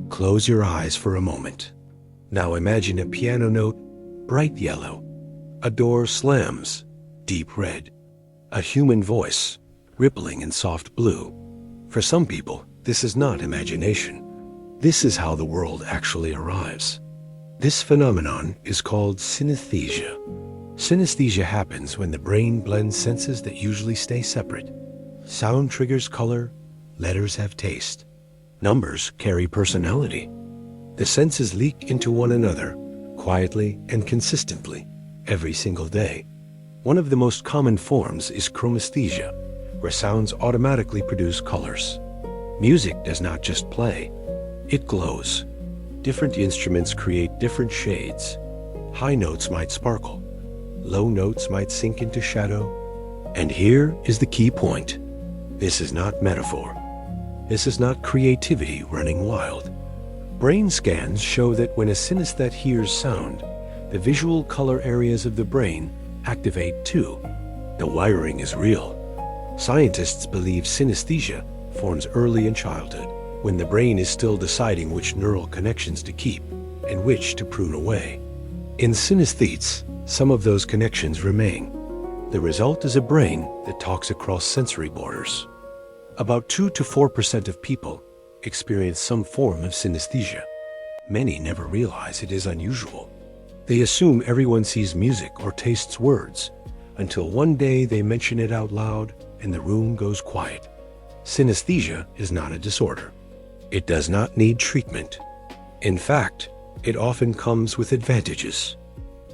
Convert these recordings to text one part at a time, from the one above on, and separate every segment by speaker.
Speaker 1: Close your eyes for a moment. Now imagine a piano note, bright yellow. A door slams, deep red. A human voice, rippling in soft blue. For some people, this is not imagination. This is how the world actually arrives. This phenomenon is called synesthesia. Synesthesia happens when the brain blends senses that usually stay separate. Sound triggers color, letters have taste. Numbers carry personality. The senses leak into one another, quietly and consistently, every single day. One of the most common forms is chromesthesia, where sounds automatically produce colors. Music does not just play, it glows. Different instruments create different shades. High notes might sparkle, low notes might sink into shadow. And here is the key point. This is not metaphor. This is not creativity running wild. Brain scans show that when a synesthete hears sound, the visual color areas of the brain activate too. The wiring is real. Scientists believe synesthesia forms early in childhood, when the brain is still deciding which neural connections to keep and which to prune away. In synesthetes, some of those connections remain. The result is a brain that talks across sensory borders. About 2 to 4% of people experience some form of synesthesia. Many never realize it is unusual. They assume everyone sees music or tastes words, until one day they mention it out loud and the room goes quiet. Synesthesia is not a disorder. It does not need treatment. In fact, it often comes with advantages.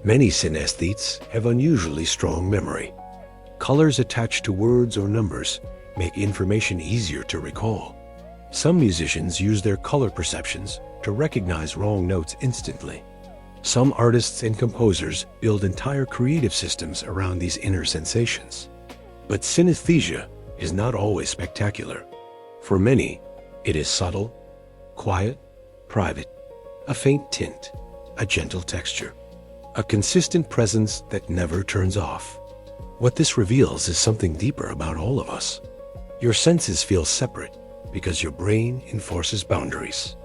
Speaker 1: Many synesthetes have unusually strong memory. Colors attached to words or numbers make information easier to recall. Some musicians use their color perceptions to recognize wrong notes instantly. Some artists and composers build entire creative systems around these inner sensations. But synesthesia is not always spectacular. For many, it is subtle, quiet, private, a faint tint, a gentle texture, a consistent presence that never turns off. What this reveals is something deeper about all of us. Your senses feel separate because your brain enforces boundaries.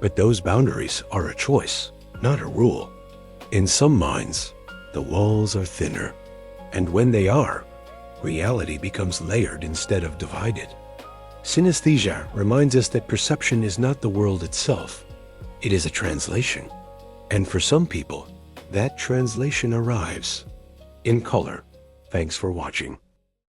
Speaker 1: But those boundaries are a choice, not a rule. In some minds, the walls are thinner, and when they are, reality becomes layered instead of divided. Synesthesia reminds us that perception is not the world itself. It is a translation. And for some people, that translation arrives in color. Thanks for watching.